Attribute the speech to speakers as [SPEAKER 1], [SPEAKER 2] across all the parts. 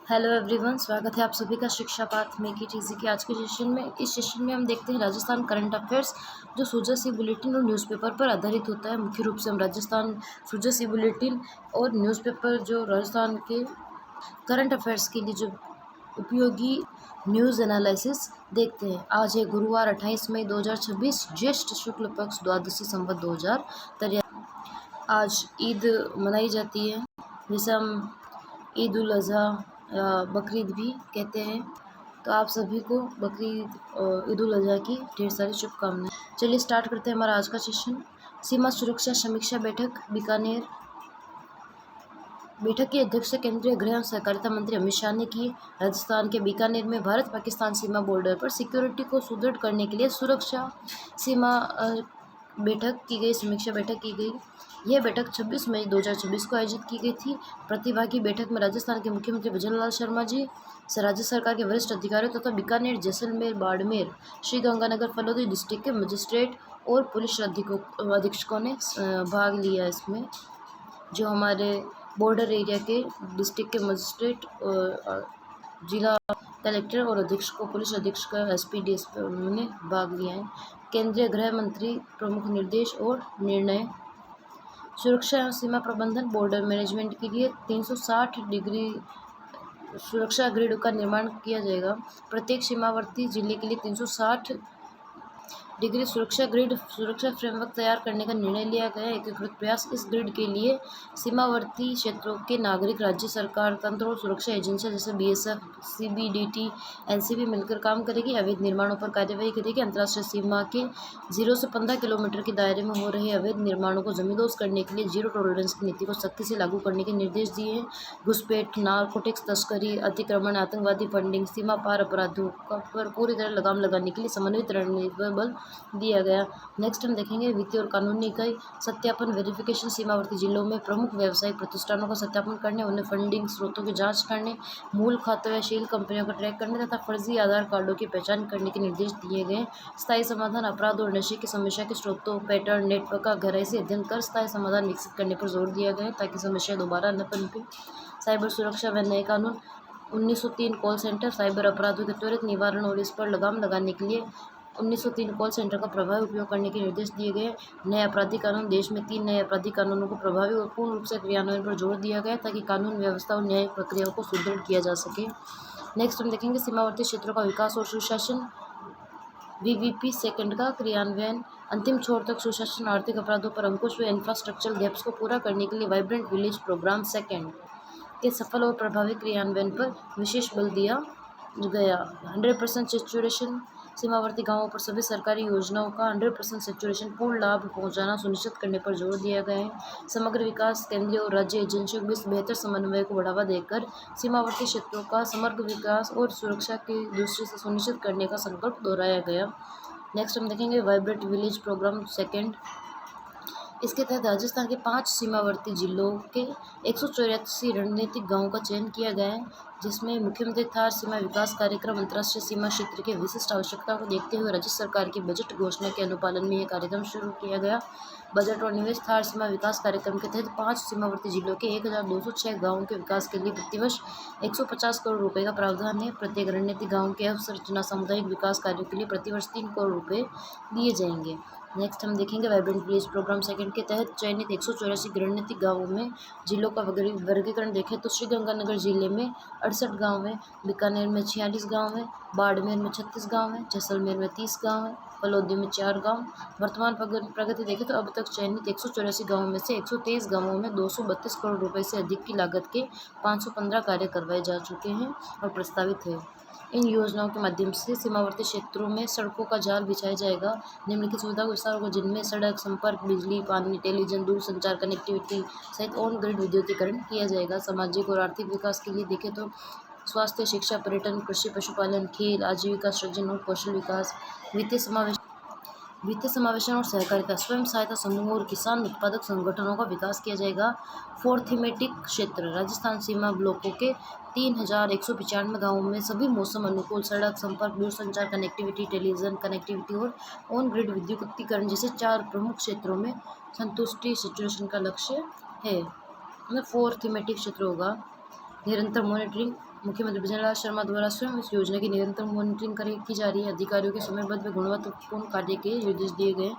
[SPEAKER 1] Hello everyone, स्वागत है आप सभी का शिक्षा पाठ में की टीजी के आज के सेशन में। इस सेशन में हम देखते हैं राजस्थान करंट अफेयर्स, जो सूजा सी बुलेटिन और न्यूज़पेपर पर आधारित होता है। मुख्य रूप से हम राजस्थान सूजा सी बुलेटिन और न्यूज़पेपर जो राजस्थान के करंट अफेयर्स के लिए जो उपयोगी न्यूज़ एनालिसिस देखते हैं। आज है गुरुवार 28 मई 2026, ज्येष्ठ शुक्ल पक्ष द्वादशी संवत 2063। आज ईद मनाई जाती है, जिसे हम ईद उल अज़हा या बकरीद भी कहते हैं। तो आप सभी को बकरीद ईद उल अज़हा की ढेर सारी शुभकामनाएं। चलिए स्टार्ट करते हैं हमारा आज का सेशन। सीमा सुरक्षा समीक्षा बैठक बीकानेर। बैठक की अध्यक्षता केंद्रीय गृह एवं सहकारिता मंत्री अमित शाह ने की। राजस्थान के बीकानेर में भारत पाकिस्तान सीमा बॉर्डर पर सिक्योरिटी को सुदृढ़ करने के लिए सुरक्षा सीमा बैठक की गई, समीक्षा बैठक की गई। यह बैठक 26 मई 2026 को आयोजित की गई थी। प्रतिभागी बैठक में राजस्थान के मुख्यमंत्री भजनलाल शर्मा जी, राज्य सरकार के वरिष्ठ अधिकारियों तथा बीकानेर, जैसलमेर, बाड़मेर, श्रीगंगानगर, फलोदी डिस्ट्रिक्ट के मजिस्ट्रेट और पुलिस अधीक्षकों ने भाग लिया। इसमें जो हमारे बॉर्डर एरिया के डिस्ट्रिक्ट के मजिस्ट्रेट, जिला कलेक्टर और अधीक्षकों, पुलिस अधीक्षक, एसपी, डीएसपी, उन्होंने भाग लिया है। केंद्रीय गृह मंत्री प्रमुख निर्देश और निर्णय। सुरक्षा एवं सीमा प्रबंधन बॉर्डर मैनेजमेंट के लिए 360 डिग्री सुरक्षा ग्रिड का निर्माण किया जाएगा। प्रत्येक सीमावर्ती जिले के लिए 360 डिग्री सुरक्षा फ्रेमवर्क तैयार करने का निर्णय लिया गया। एकीकृत प्रयास। इस ग्रिड के लिए सीमावर्ती क्षेत्रों के नागरिक, राज्य सरकार, तंत्र और सुरक्षा एजेंसियां जैसे बीएसएफ, सीबीडीटी, एनसीबी मिलकर काम करेगी। अवैध निर्माणों पर कार्यवाही करेगी। अंतर्राष्ट्रीय सीमा के 0 से 15 किलोमीटर के दायरे में हो रहे अवैध निर्माणों को जमींदोज करने के लिए जीरो टॉलरेंस की नीति को सख्ती से लागू करने के निर्देश दिए हैं। घुसपैठ, नारकोटिक्स तस्करी, अतिक्रमण, आतंकवादी फंडिंग, सीमा पार अपराधों पर पूरी तरह लगाम लगाने के लिए समन्वित रणनीति पर बल दिया गया। नेक्स्ट हम देखेंगे वित्तीय और कानूनी इकाई। सत्यापन, वेरिफिकेशन। सीमावर्ती जिलों में प्रमुख व्यावसायिक प्रतिष्ठानों का सत्यापन करने, उन्हें फंडिंग स्रोतों की जांच करने, मूल खातों या शील कंपनियों को ट्रैक करने तथा फर्जी आधार कार्डों की पहचान करने के निर्देश दिए गए। स्थायी समाधान। अपराध और नशे की समस्या के स्रोतों, पैटर्न, नेटवर्क का गहराई से अध्ययन कर स्थायी समाधान विकसित करने पर जोर दिया गया ताकि समस्या दोबारा न पनपे। साइबर सुरक्षा व नए कानून। 1903 कॉल सेंटर। साइबर अपराधों के त्वरित निवारण और इस पर लगाम लगाने के लिए 1903 कॉल सेंटर का प्रभावी उपयोग करने के निर्देश दिए गए। नए आपराधिक कानून। देश में 3 नए आपराधिक कानूनों को प्रभावी और पूर्ण रूप से क्रियान्वयन पर जोर दिया गया ताकि कानून व्यवस्था और न्यायिक प्रक्रियाओं को सुदृढ़ किया जा सके। नेक्स्ट हम देखेंगे सीमावर्ती क्षेत्रों का विकास और सुशासन। वीवीपी सेकंड का क्रियान्वयन। अंतिम छोर तक सुशासन, आर्थिक अपराधों पर अंकुश व इंफ्रास्ट्रक्चरल गैप्स को पूरा करने के लिए वाइब्रेंट विलेज प्रोग्राम सेकंड के सफल और प्रभावी क्रियान्वयन पर विशेष बल दिया गया। 100% सेचुरेशन। सीमावर्ती गांवों पर सभी सरकारी योजनाओं का 100% सेचुरेशन पूर्ण लाभ पहुंचाना सुनिश्चित करने पर जोर दिया गया है। समग्र विकास। केंद्रीय और राज्य एजेंसियों के बीच बेहतर समन्वय को बढ़ावा देकर सीमावर्ती क्षेत्रों का समग्र विकास और सुरक्षा की दृष्टि से सुनिश्चित करने का संकल्प दोहराया गया। नेक्स्ट हम देखेंगे वाइब्रेंट विलेज प्रोग्राम सेकेंड। इसके तहत राजस्थान के 5 सीमावर्ती जिलों के 184 रणनीतिक गांवों का चयन किया गया है, जिसमें मुख्यमंत्री थार सीमा विकास कार्यक्रम अंतर्राष्ट्रीय सीमा क्षेत्र के विशिष्ट आवश्यकताओं को देखते हुए राज्य सरकार की बजट घोषणा के अनुपालन में यह कार्यक्रम शुरू किया गया। बजट और निवेश। थार सीमा विकास कार्यक्रम के तहत 5 सीमावर्ती जिलों के 1206 गाँवों के विकास के लिए प्रतिवर्ष 150 करोड़ रुपए का प्रावधान है। प्रत्येक रणनीतिक गाँव के अवसंरचना सामुदायिक विकास कार्यों के लिए प्रतिवर्ष 3 करोड़ रुपए दिए जाएंगे। नेक्स्ट हम देखेंगे वाइब्रेंट विलेज प्रोग्राम सेकंड के तहत चयनित 184 रणनीतिक गाँवों में जिलों का वर्गीकरण देखें तो श्रीगंगानगर जिले में 68 गाँव हैं, बीकानेर में 46 गाँव हैं, बाड़मेर में 36 गाँव हैं, जैसलमेर में 30 गाँव हैं, फलोदी में 4 गाँव। वर्तमान प्रगति देखें तो अब तक चयनित 184 गाँवों में से 123 गाँवों में 232 करोड़ रुपए से अधिक की लागत के 515 कार्य करवाए जा चुके हैं और प्रस्तावित है। इन योजनाओं के माध्यम से सीमावर्ती क्षेत्रों में सड़कों का जाल बिछाया जाएगा। निम्नलिखित सुविधा विस्तार होगा, जिनमें सड़क संपर्क, बिजली, पानी, टेलीविजन, दूरसंचार कनेक्टिविटी सहित ऑन ग्रिड विद्युतीकरण किया जाएगा। सामाजिक और आर्थिक विकास के लिए देखें तो स्वास्थ्य, शिक्षा, पर्यटन, कृषि, पशुपालन, खेल, आजीविका सृजन और कौशल विकास। वित्तीय समावेशन और सहकारिता। स्वयं सहायता समूह और किसान उत्पादक संगठनों का विकास किया जाएगा। 4 थीमेटिक क्षेत्र। राजस्थान सीमा ब्लॉकों के 3195 गाँवों में सभी मौसम अनुकूल सड़क संपर्क, दूरसंचार कनेक्टिविटी, टेलीविजन कनेक्टिविटी और ऑन ग्रिड विद्युतीकरण जैसे 4 प्रमुख क्षेत्रों में संतुष्टि सेचुरेशन का लक्ष्य है। 4 थीमेटिक क्षेत्र होगा। निरंतर मॉनिटरिंग। मुख्यमंत्री भजनलाल शर्मा द्वारा स्वयं इस योजना की निरंतर मॉनिटरिंग की जा रही है। अधिकारियों के समयबद्ध व गुणवत्तापूर्ण कार्य के निर्देश दिए गए।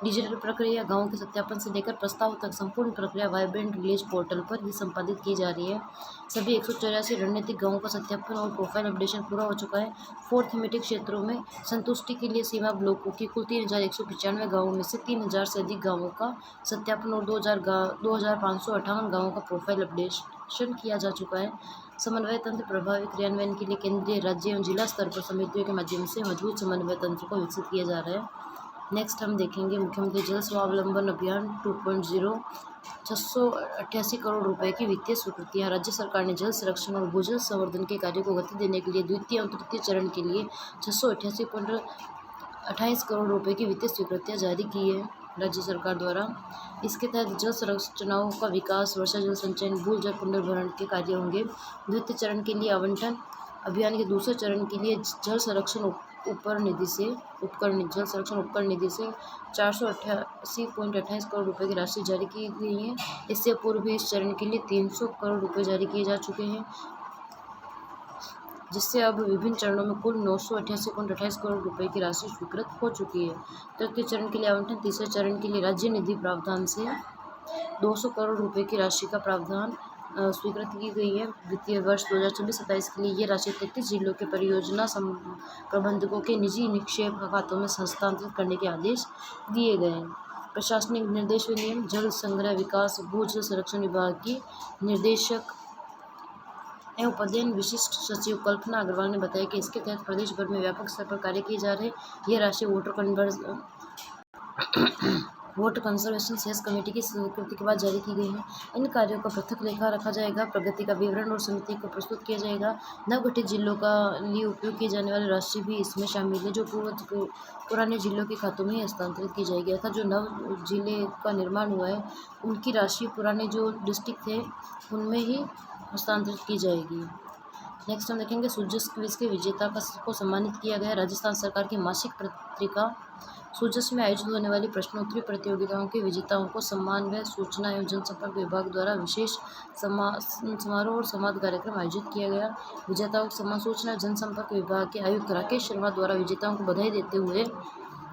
[SPEAKER 1] डिजिटल प्रक्रिया गाँव के सत्यापन से लेकर प्रस्ताव तक संपूर्ण प्रक्रिया वाइब्रेंट विलेज पोर्टल पर ही संपादित की जा रही है। सभी 184 रणनीतिक गाँवों का सत्यापन और प्रोफाइल अपडेशन पूरा हो चुका है। 4 थीमेटिक क्षेत्रों में संतुष्टि के लिए सीमा ब्लॉकों की कुल 3195 गाँवों में से 3000 से अधिक गाँवों का सत्यापन और 2558 गाँवों का प्रोफाइल अपडेशन किया जा चुका है। समन्वय तंत्र प्रभावी क्रियान्वयन के लिए केंद्रीय, राज्य एवं जिला स्तर पर समितियों के माध्यम से मजबूत समन्वय तंत्र को विकसित किया जा रहा है। नेक्स्ट हम देखेंगे मुख्यमंत्री जल स्वावलंबन अभियान 2.0। 688 करोड़ रुपए की वित्तीय स्वीकृतियां। राज्य सरकार ने जल संरक्षण और भूजल संवर्धन के कार्यों को गति देने के लिए द्वितीय और तृतीय चरण के लिए 688.28 करोड़ रुपए की वित्तीय स्वीकृतियां जारी की है राज्य सरकार द्वारा। इसके तहत जल संरचनाओं का विकास, वर्षा जल संचयन, भूल जल पुनर्भरण के कार्य होंगे। द्वितीय चरण के लिए आवंटन। अभियान के दूसरे चरण के लिए जल संरक्षण उपकरण निधि से 488.28 करोड़ रुपए की राशि जारी की गई है। इससे पूर्व भी इस चरण के लिए 300 करोड़ रुपए जारी किए जा चुके हैं, जिससे अब विभिन्न चरणों में कुल 988.28 करोड़ रुपए की राशि स्वीकृत हो चुकी है। तृतीय चरण के लिए आवंटन। तीसरे चरण के लिए राज्य निधि प्रावधान से 200 करोड़ रुपए की राशि का प्रावधान स्वीकृत की गई है। वित्तीय वर्ष 2024-27 के लिए ये राशि 33 जिलों के परियोजना प्रबंधकों के निजी निक्षेप खातों में हस्तांतरित करने के आदेश दिए गए हैं। प्रशासनिक निर्देश व नियम। जल संग्रह विकास भूजल संरक्षण विभाग की निर्देशक एवं उपाध्ययन विशिष्ट सचिव कल्पना अग्रवाल ने बताया कि इसके तहत प्रदेश भर में व्यापक स्तर पर कार्य किए जा रहे। ये राशि वाटर कंजर्वेशन सेस कमेटी की स्वीकृति के बाद जारी की गई है। इन कार्यों का पृथक लेखा रखा जाएगा। प्रगति का विवरण और समिति को प्रस्तुत किया जाएगा। नवगठित जिलों का लिए उपयोग की जाने वाली राशि भी इसमें शामिल है, जो पुराने जिलों के खातों में हस्तांतरित की जाएगी, अर्थात जो नव जिले का निर्माण हुआ है उनकी राशि पुराने जो डिस्ट्रिक्ट थे उनमें ही हस्तांतरित की जाएगी। नेक्स्ट हम देखेंगे सुजस क्विज के विजेता को सम्मानित किया गया। राजस्थान सरकार की मासिक पत्रिका सुजस में आयोजित होने वाली प्रश्नोत्तरी प्रतियोगिताओं के विजेताओं को सम्मान व सूचना एवं जनसंपर्क विभाग द्वारा विशेष समारोह और संवाद कार्यक्रम आयोजित किया गया। विजेताओं को सम्मान सूचना जनसंपर्क विभाग के आयुक्त राकेश शर्मा द्वारा विजेताओं को बधाई देते हुए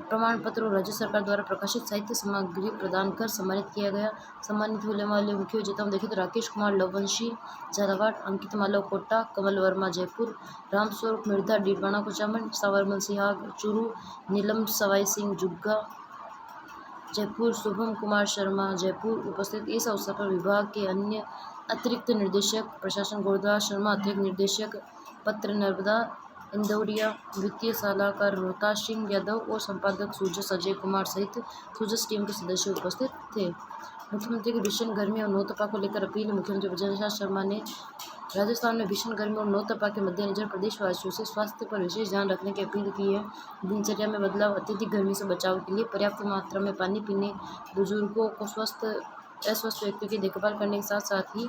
[SPEAKER 1] प्रमाण पत्र और राज्य सरकार द्वारा प्रकाशित साहित्य सामग्री प्रदान कर सम्मानित किया गया। सम्मानित होने वाले मुख्य विजेताओं देखें तो राकेश कुमार लवंशी झालावाड़, अंकित मालव कोटा, कमल वर्मा जयपुर, रामस्वरूप मिर्धा डीडवाना कुचामन, सावरमल सिहाग चूरू, नीलम सवाई सिंह जुग्गा जयपुर, शुभम कुमार शर्मा जयपुर उपस्थित। इस अवसर पर विभाग के अन्य अतिरिक्त निर्देशक प्रशासन गोरदास शर्मा, अतिरिक्त निर्देशक पत्र नर्मदा इंदौरिया, वित्तीय सलाहकार रोहतास सिंह यादव और संपादक सुजस अजय कुमार सहित सुजस टीम के सदस्य उपस्थित थे। मुख्यमंत्री की भीषण गर्मी और नौतपा को लेकर अपील। मुख्यमंत्री भजनलाल शर्मा ने राजस्थान में भीषण गर्मी और नौतपा के मद्देनजर प्रदेशवासियों से स्वास्थ्य पर विशेष ध्यान रखने की अपील की है। दिनचर्या में बदलाव। अत्यधिक गर्मी से बचाव के लिए पर्याप्त मात्रा में पानी पीने, बुजुर्गों को अस्वस्थ व्यक्तियों की देखभाल करने के साथ साथ ही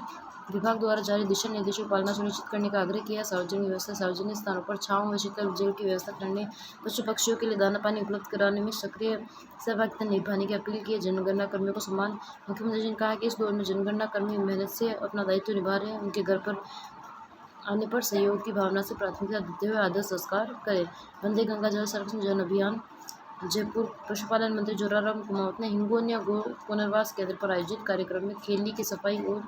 [SPEAKER 1] विभाग द्वारा जारी दिशा निर्देशों की पालना सुनिश्चित करने का आग्रह किया। सार्वजनिक व्यवस्था, सार्वजनिक स्थानों पर छांव व शीतल जल की व्यवस्था करने, पशु पक्षियों के लिए दाना पानी उपलब्ध कराने में सक्रिय सहभागिता निभाने की अपील की है। जनगणना कर्मियों को सम्मान। मुख्यमंत्री जी ने कहा कि इस दौर में जनगणना कर्मी मेहनत से अपना दायित्व निभा रहे हैं। उनके घर पर आने पर सहयोग की भावना से प्राथमिकता देते हुए आदर संस्कार करें। वंदे गंगा जल संरक्षण जन अभियान। जयपुर पशुपालन मंत्री जोराराम कुमावत ने हिंगोनिया गो पुनर्वास केंद्र पर आयोजित कार्यक्रम में खेली की सफाई और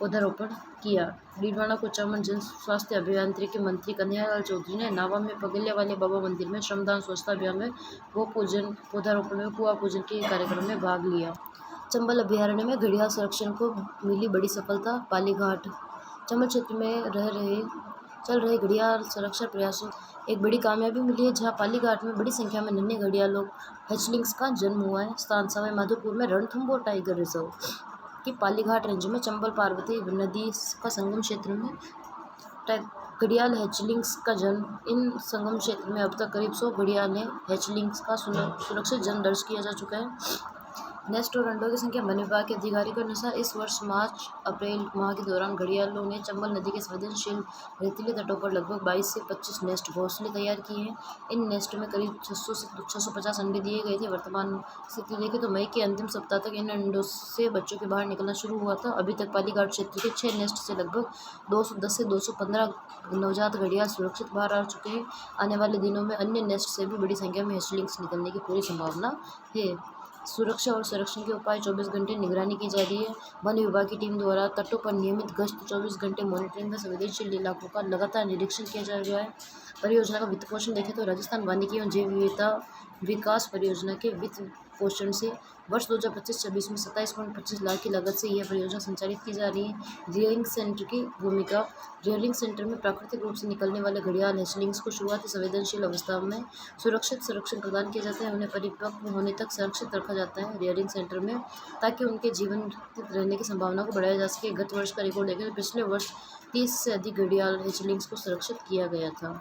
[SPEAKER 1] पौधारोपण किया। डीडवाना कुचामन जन स्वास्थ्य अभियांत्रिकी मंत्री कन्हैयालाल चौधरी ने नावा में पगलिया वाले बाबा मंदिर में श्रमदान स्वच्छता अभियान में गो पूजन, पौधारोपण में कुआ पूजन के कार्यक्रम में भाग लिया। चंबल अभ्यारण्य में घड़ियाल संरक्षण को मिली बड़ी सफलता। पालीघाट। चंबल क्षेत्र में चल रहे घड़ियाल संरक्षण प्रयासों एक बड़ी कामयाबी मिली है, जहां पालीघाट में बड़ी संख्या में नन्हे घड़ियालों हैचलिंग्स का जन्म हुआ है। स्थान सवाई माधोपुर में रणथंभौर टाइगर रिजर्व की पालीघाट रेंज में चंबल पार्वती नदी का संगम क्षेत्र में घड़ियाल हैचलिंग्स का जन्म। इन संगम क्षेत्र में अब तक करीब 100 घड़ियाल हैचलिंग्स का सुरक्षित जन्म दर्ज किया जा चुका है। नेस्ट और अंडों की संख्या वन विभाग के अधिकारी के अनुसार इस वर्ष मार्च अप्रैल माह के दौरान घड़ियालों ने चंबल नदी के संवेदनशील रेतीले तटों पर लगभग 22 से 25 नेस्ट घोंसले तैयार किए हैं। इन नेस्ट में करीब 600 से 650 अंडे दिए गए थे। वर्तमान स्थिति देखें तो मई के अंतिम सप्ताह तक इन अंडों से बच्चों के बाहर निकलना शुरू हुआ था। अभी तक पालीघाट क्षेत्र के 6 नेस्ट से लगभग 210 से 215 नवजात घड़ियाल सुरक्षित बाहर आ चुके हैं। आने वाले दिनों में अन्य नेस्ट से भी बड़ी संख्या में हैचलिंग्स निकलने की पूरी संभावना है। सुरक्षा और संरक्षण के उपाय 24 घंटे निगरानी की जा रही है। वन विभाग की टीम द्वारा तटों पर नियमित गश्त, 24 घंटे मॉनिटरिंग व संवेदनशील इलाकों का लगातार निरीक्षण किया जा रहा है। परियोजना का वित्त पोषण देखें तो राजस्थान वानिकी एवं जैव विविधता विकास परियोजना के वित्त पोषण से वर्ष 2025-26 में 27.25 लाख की लागत से यह परियोजना संचालित की जा रही है। रियरिंग सेंटर की भूमिका। रियरिंग सेंटर में प्राकृतिक रूप से निकलने वाले घड़ियाल हैचलिंग्स को शुरुआती संवेदनशील अवस्था में सुरक्षित संरक्षण प्रदान किया जाता है। उन्हें परिपक्व होने तक संरक्षित रखा जाता है रियरिंग सेंटर में, ताकि उनके जीवन रहने की संभावना को बढ़ाया जा सके। गत वर्ष का रिकॉर्ड देखें तो पिछले वर्ष 30 से अधिक घड़ियाल हैचलिंग्स को सुरक्षित किया गया था।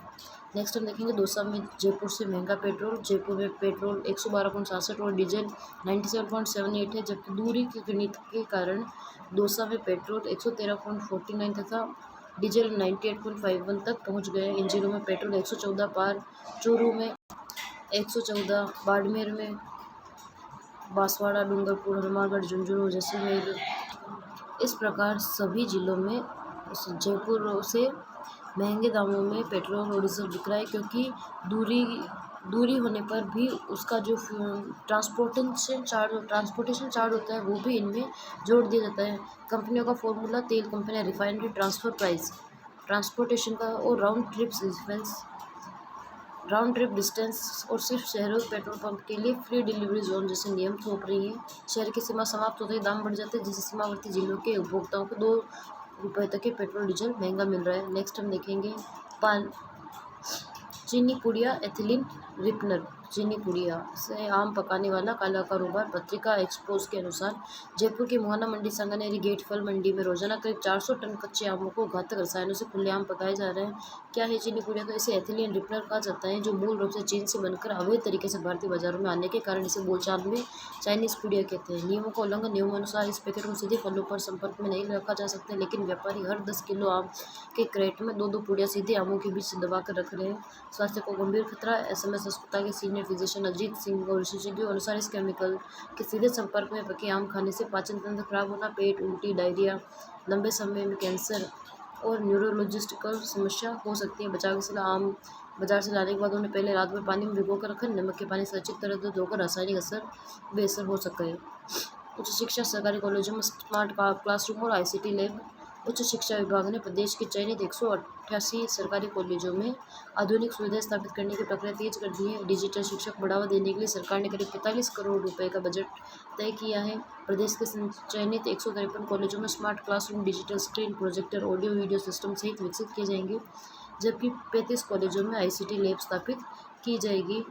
[SPEAKER 1] नेक्स्ट हम देखेंगे दौसा में जयपुर से महंगा पेट्रोल। जयपुर में पेट्रोल 112.66 और डीजल 97.78 है, जबकि दूरी की गणित के कारण दौसा में पेट्रोल 113.49 तथा डीजल 98.51 तक पहुंच गए। इन जिलों में पेट्रोल 114 पार, चूरू में 114, बाड़मेर में, बांसवाड़ा, डूंगरपुर, हनुमानगढ़, झुंझुनू, जैसलमेर, इस प्रकार सभी जिलों में जयपुर से महंगे दामों में पेट्रोल और डीजल बिक रहा है, क्योंकि दूरी होने पर भी उसका जो ट्रांसपोर्टेशन चार्ज होता है वो भी इनमें जोड़ दिया जाता है। कंपनियों का फॉर्मूला, तेल कंपनियां रिफाइनरी ट्रांसफ़र प्राइस, ट्रांसपोर्टेशन का और राउंड ट्रिप डिस्टेंस और सिर्फ शहरों के पेट्रोल पंप के लिए फ्री डिलीवरी जोन जैसे नियम थोप रही है। शहर की सीमा समाप्त होते ही दाम बढ़ जाते हैं, जिससे सीमावर्ती जिलों के उपभोक्ताओं को 2 रुपये तक के पेट्रोल डीजल महंगा मिल रहा है। नेक्स्ट हम देखेंगे चीनी पुड़िया एथिलीन रिपनर। चीनी पुड़िया से आम पकाने वाला काला कारोबार। पत्रिका एक्सपोज के अनुसार जयपुर के मुहाना मंडी सांगानेरी गेट फल मंडी में रोजाना करीब 400 टन कच्चे आमों को घातक रसायनों से खुलेआम पकाए जा रहे हैं। क्या है चीनी पुड़िया? तो इसे एथिलीन रिपनर कहा जाता है, जो मूल रूप से चीन से बनकर अवैध तरीके से भारतीय बाजारों में आने के कारण इसे बोलचाल में चाइनीज पुड़िया कहते हैं। नियमों का उल्लंघन। नियमानुसार इस पैकेट को सीधे फलों पर संपर्क में नहीं रखा जा सकता, लेकिन व्यापारी हर 10 किलो आम के क्रेट में 2-2 पुड़िया सीधे आमों के बीच दबा कर रख रहे हैं। स्वास्थ्य को गंभीर खतरा। एसएमएस अस्पताल के सीनियर फिजिशियन अजीत सिंह और विशेषज्ञों अनुसार इस केमिकल के सीधे संपर्क में पके आम खाने से पाचन तंत्र खराब होना, पेट, उल्टी, डायरिया, लंबे समय में कैंसर और न्यूरोलॉजिस्टिकल समस्या हो सकती है। बचाव के सलाह। आम बाजार से लाने के बाद उन्हें पहले रात भर पानी में भिगो कर रखें। नमक के पानी से अच्छी तरह धोकर रासायनिक असर बेअसर हो सका है। उच्च शिक्षा। सरकारी कॉलेजों में स्मार्ट क्लासरूम और आईसीटी लैब। उच्च शिक्षा विभाग ने प्रदेश के चयनित 188 सरकारी कॉलेजों में आधुनिक सुविधाएं स्थापित करने की प्रक्रिया तेज कर दी है। डिजिटल शिक्षा को बढ़ावा देने के लिए सरकार ने करीब 45 करोड़ रुपए का बजट तय किया है। प्रदेश के चयनित 153 कॉलेजों में smart classroom, digital screen, projector, audio video system सहित विकसित किए जाएंगे, जबकि 35 कॉलेजों में आईसीटी लैब स्थापित की जाएगी।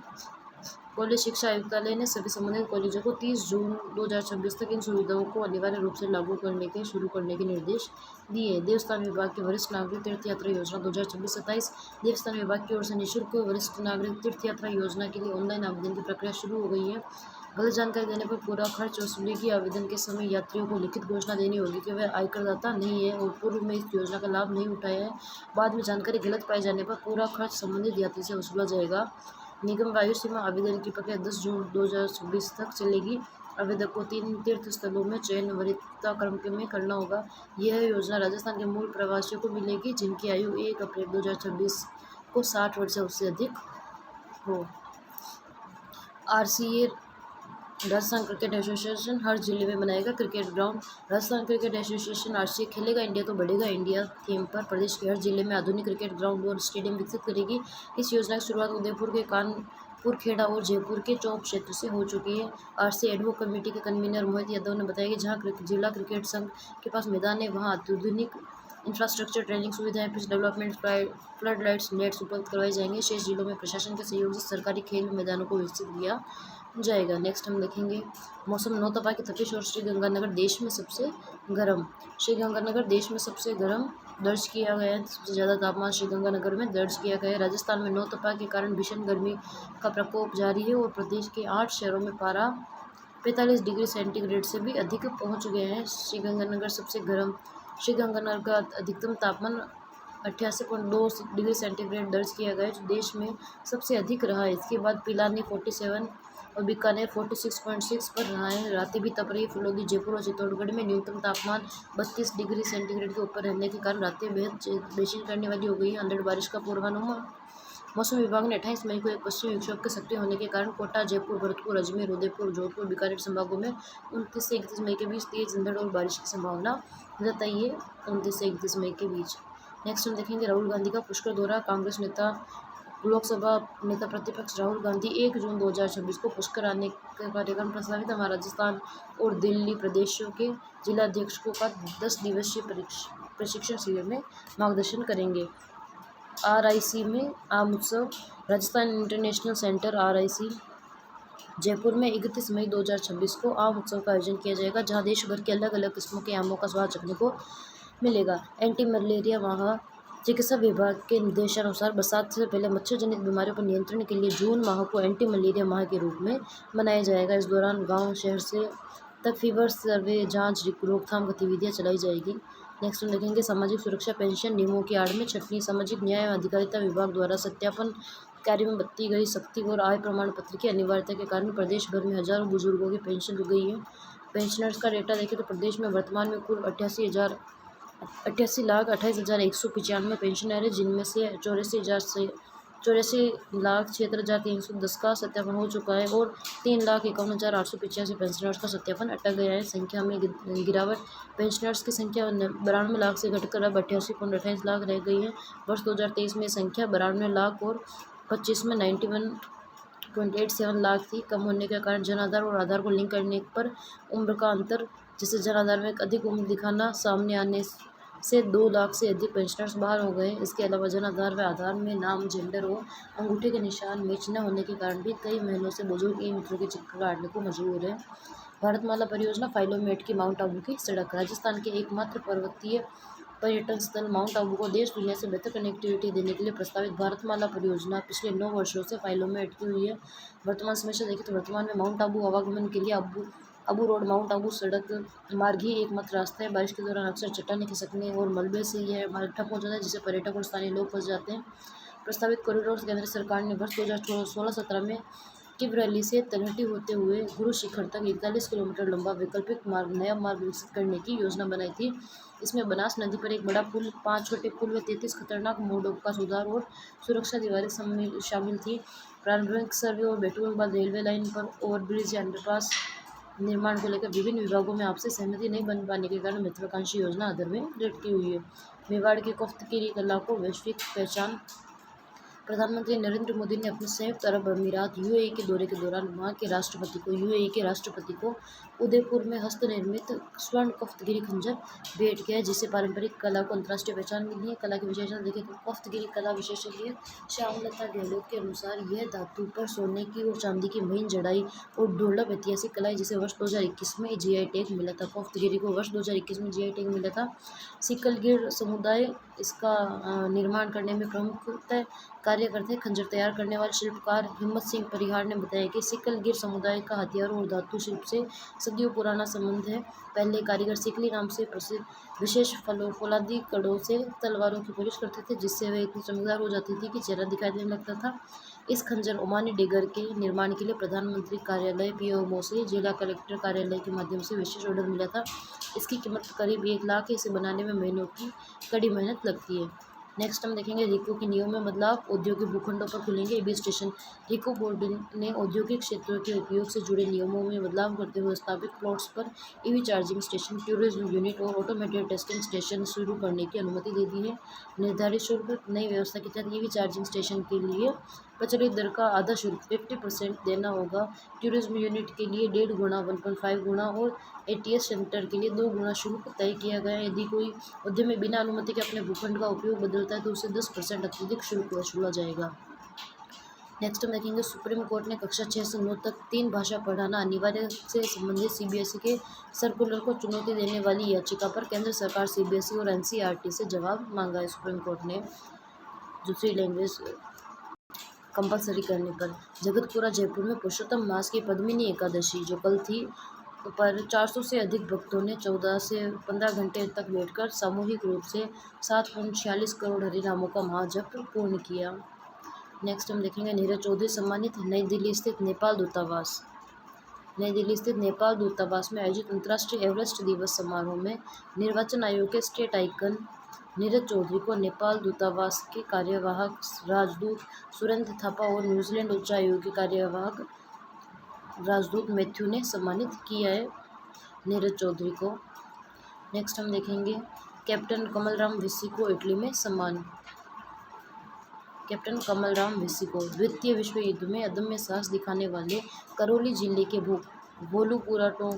[SPEAKER 1] कॉलेज शिक्षा आयुक्तालय ने सभी संबंधित कॉलेजों को 30 जून 2026 तक इन सुविधाओं को अनिवार्य रूप से लागू शुरू करने के निर्देश दिए। देवस्थान विभाग की वरिष्ठ नागरिक तीर्थ यात्रा योजना 2026-27। देवस्थान विभाग की ओर से निःशुल्क वरिष्ठ नागरिक तीर्थ यात्रा योजना के लिए ऑनलाइन आवेदन की प्रक्रिया शुरू हो गई है। गलत जानकारी देने पर पूरा खर्च वसूली की। आवेदन के समय यात्रियों को लिखित घोषणा देनी होगी कि वह आयकरदाता नहीं है और पूर्व में इस योजना का लाभ नहीं उठाया है। बाद में जानकारी गलत पाए जाने पर पूरा खर्च संबंधित यात्री से वसूला जाएगा। निगम आयु सीमा। आवेदन की प्रक्रिया 10 जून 2026 तक चलेगी। आवेदक को 3 तीर्थ स्थलों में चयन वरीयता क्रम में करना होगा। यह योजना राजस्थान के मूल प्रवासियों को मिलेगी जिनकी आयु 1 अप्रैल 2026 को 60 वर्ष से उससे अधिक हो। आरसीए राजस्थान क्रिकेट एसोसिएशन हर जिले में बनाएगा cricket ground. Rajasthan cricket association RCA खेलेगा इंडिया तो बढ़ेगा इंडिया थीम पर प्रदेश के हर जिले में आधुनिक क्रिकेट ग्राउंड और स्टेडियम विकसित करेगी। इस योजना की शुरुआत उदयपुर के कानपुर खेड़ा और जयपुर के चौक क्षेत्र से हो चुकी है। आरसीए एडवोक कमेटी के कन्वीनर मोहित यादव ने बताया कि जहां जिला क्रिकेट संघ के पास मैदान है, वहां अत्याधुनिक इंफ्रास्ट्रक्चर, ट्रेनिंग सुविधाएं, pitch development, flood lights, nets उपलब्ध करवाए जाएंगे। शेष जिलों में प्रशासन के सहयोग से सरकारी खेल मैदानों को विकसित किया जाएगा। नेक्स्ट हम देखेंगे मौसम। 9 तपा की तपिश और श्रीगंगानगर देश में सबसे गर्म। श्रीगंगानगर देश में सबसे गर्म दर्ज किया गया है। सबसे ज़्यादा तापमान श्रीगंगानगर में दर्ज किया गया है। राजस्थान में 9 तपा के कारण भीषण गर्मी का प्रकोप जारी है और प्रदेश के 8 शहरों में पारा 45 डिग्री सेंटीग्रेड से भी अधिक पहुंच गए हैं। श्रीगंगानगर सबसे गर्म। श्रीगंगानगर का अधिकतम तापमान 88.2 डिग्री सेंटीग्रेड दर्ज किया गया, जो देश में सबसे अधिक रहा है। इसके बाद पिलानी 47 और बीकानेर 46.6 पर रहा है। रातें भी तप रही। फुलौदी, जयपुर और चित्तौड़गढ़ में न्यूनतम तापमान 32 डिग्री सेंटीग्रेड के ऊपर रहने के कारण रातें बेहद बेचैन करने वाली हो गई हैं। अंधड़ बारिश का पूर्वानुमान। मौसम विभाग ने 28 मई को एक पश्चिमी विक्षोभ के सक्रिय होने के कारण कोटा, जयपुर, भरतपुर, अजमेर, उदयपुर, जोधपुर, बीकानेर संभागों में 29 से 31 मई के बीच तेज अंधड़ और बारिश की संभावना जताई है। 29 से 31 मई के बीच। नेक्स्ट हम देखेंगे राहुल गांधी का पुष्कर दौरा। कांग्रेस नेता, लोकसभा नेता प्रतिपक्ष राहुल गांधी 1 जून 2026 को पुष्कर आने का कार्यक्रम प्रस्तावित है। राजस्थान और दिल्ली प्रदेशों के जिलाध्यक्षों का 10 दिवसीय प्रशिक्षण शिविर में मार्गदर्शन करेंगे। RIC में आम उत्सव। Rajasthan international centre RIC Jaipur में 31 मई 2026 को आम उत्सव का आयोजन किया जाएगा, जहां देश भर के अलग अलग किस्मों के आमों का स्वाद चखने को मिलेगा। एंटी मलेरिया माह। चिकित्सा विभाग के निर्देशानुसार बरसात से पहले मच्छर जनित बीमारियों पर नियंत्रण के लिए जून माह को एंटी मलेरिया माह के रूप में मनाया जाएगा। इस दौरान गांव शहर से तक फीवर सर्वे, जांच, रोकथाम गतिविधियां चलाई जाएगी। नेक्स्ट हम देखेंगे सामाजिक सुरक्षा पेंशन नियमों की आड़ में छटनी। सामाजिक न्याय एवं अधिकारिता विभाग द्वारा सत्यापन कार्य में बरती गई सख्ती और आय प्रमाण पत्र की अनिवार्यता के कारण प्रदेश भर में हजारों बुजुर्गों की पेंशन रुक गई है। पेंशनर्स का डेटा देखें तो प्रदेश में वर्तमान में कुल 88,28,195 पेंशनर है, जिनमें से 84,76,310 का सत्यापन हो चुका है और 3,51,885 पेंशनर्स का सत्यापन अटक गया है। संख्या में गिरावट। पेंशनर्स की संख्या 92 लाख से घटकर अब 88.28 लाख रह गई है। वर्ष 2023 में संख्या 92 लाख और 25 में 91.87 लाख थी। कम होने के कारण जन आधार और आधार को लिंक करने पर उम्र का अंतर, जिससे जन आधार में अधिक उम्र दिखाना सामने आने से 2 लाख से अधिक पेंशनर्स बाहर हो गए। इसके अलावा जन आधार व आधार में नाम, जेंडर और अंगूठे के निशान मैच न होने के कारण भी कई महीनों से बुजुर्ग ई-मित्रों के चक्कर काटने को मजबूर है। भारतमाला परियोजना। फाइलोमेट की माउंट आबू की सड़क। राजस्थान के एकमात्र पर्वतीय पर्यटन स्थल माउंट आबू को देश दुनिया से बेहतर कनेक्टिविटी देने के लिए प्रस्तावित भारतमाला परियोजना पिछले 9 वर्षों से फाइलों अटकी हुई है। वर्तमान समय से देखें तो वर्तमान में माउंट आबू आवागमन के लिए आबू रोड माउंट आबू सड़क मार्ग ही एकमात्र रास्ता है। बारिश के दौरान अक्सर चट्टानें खिसकने और मलबे से यह मार्ग ठप हो जाता है, जिससे पर्यटक और स्थानीय लोग फंस जाते हैं। प्रस्तावित कॉरिडोर केंद्र सरकार ने वर्ष 2016-17 में किबरैली से तलहटी होते हुए गुरु शिखर तक 41 किलोमीटर लंबा वैकल्पिक नया मार्ग विकसित करने की योजना बनाई थी। इसमें बनास नदी पर एक बड़ा पुल, 5 छोटे पुल व 33 खतरनाक मोड़ों का सुधार और सुरक्षा दीवारें शामिल थी। प्रारंभिक सर्वे और बैठकों के बाद रेलवे लाइन पर ओवरब्रिज या अंडरपास निर्माण को लेकर विभिन्न विभागों में आपसी सहमति नहीं बन पाने के कारण महत्वाकांक्षी योजना अधर में लटकी हुई है। मेवाड़ की कोफ्तगिरी कला को वैश्विक पहचान। प्रधानमंत्री नरेंद्र मोदी ने अपने संयुक्त अरब अमीरात UAE के दौरे के दौरान वहां के UAE के राष्ट्रपति को उदयपुर में हस्तनिर्मित स्वर्ण कोफ्तगिरी खंजर भेंट किया, जिससे पारंपरिक कला को अंतर्राष्ट्रीय पहचान मिली है। कला के विशेषण देखें तो कोफ्तगिरी कला विशेषज्ञ श्यामलता गहलोत के अनुसार यह धातु पर सोने की और चांदी की महीन जड़ाई और दुर्लभ ऐतिहासिक कला है, जिसे वर्ष 2021 में GI टैग मिला था। कोफ्तगिरी को वर्ष 2021 में GI टैग मिला था। सिकलगिर समुदाय इसका निर्माण करने में प्रमुखतः कार्य करते हैं। खंजर तैयार करने वाले शिल्पकार हिम्मत सिंह परिहार ने बताया कि सिकलगिर समुदाय का हथियारों और धातु शिल्प से सदियों पुराना संबंध है। पहले कारीगर सिकली नाम से प्रसिद्ध विशेष फौलादी कड़ों से तलवारों की पॉलिश करते थे, जिससे वे इतनी चमकदार हो जाती थी कि चेहरा दिखाई देने लगता था। इस खंजर ओमानी डेगर के निर्माण के लिए प्रधानमंत्री कार्यालय PMO से जिला कलेक्टर कार्यालय के माध्यम से विशेष ऑर्डर मिला था। इसकी कीमत करीब 1 लाख है। इसे बनाने में महीनों की कड़ी मेहनत लगती है। नेक्स्ट हम देखेंगे रिको के नियमों में बदलाव। औद्योगिक भूखंडों पर खुलेंगे EV स्टेशन। रिको बोर्ड ने औद्योगिक क्षेत्रों के उपयोग से जुड़े नियमों में बदलाव करते हुए स्थापित प्लॉट्स पर EV charging station, tourism unit और ऑटोमेटेड टेस्टिंग स्टेशन शुरू करने की अनुमति दे दी है। निर्धारित शुल्क। नई व्यवस्था के तहत EV चार्जिंग स्टेशन के लिए प्रचलित दर का आधा शुल्क 50% देना होगा। टूरिज्म यूनिट के लिए 1.5 गुना, 1.5 गुना और ATS सेंटर के लिए 2 गुना शुल्क तय किया गया है। यदि कोई उद्यमी बिना अनुमति के अपने भूखंड का उपयोग बदलता है तो उसे 10% अत्यधिक शुल्क वसूला जाएगा। नेक्स्ट हम देखेंगे सुप्रीम कोर्ट ने कक्षा 6 से 9 तक 3 भाषा पढ़ाना अनिवार्य से संबंधित CBSE के सर्कुलर को चुनौती देने वाली याचिका पर केंद्र सरकार, CBSE और NCERT से जवाब मांगा है। सुप्रीम कोर्ट ने दूसरी लैंग्वेज कंपलसरी करने पर। जगतपुरा जयपुर में पुरुषोत्तम मास की पद्मिनी एकादशी जो कल थी पर 400 से अधिक भक्तों ने 14 से 15 घंटे तक बैठकर सामूहिक रूप से 7.46 करोड़ हरिनामों का महाजप पूर्ण किया। नेक्स्ट हम देखेंगे नीरज चौधरी सम्मानित। नई दिल्ली स्थित नेपाल दूतावास। नई दिल्ली स्थित नेपाल दूतावास में आयोजित अंतर्राष्ट्रीय एवरेस्ट दिवस समारोह में निर्वाचन आयोग के स्टेट आइकन नीरज चौधरी को नेपाल दूतावास के कार्यवाहक राजदूत सुरेंद्र थापा और न्यूजीलैंड उच्चायोग के कार्यवाहक राजदूत मैथ्यू ने सम्मानित किया है नीरज चौधरी को। नेक्स्ट हम देखेंगे कैप्टन कमलराम विसी को इटली में सम्मान। कैप्टन कमलराम विसी को द्वितीय विश्व युद्ध में अदम्य साहस दिखाने वाले करौली जिले के भोलूपुराटो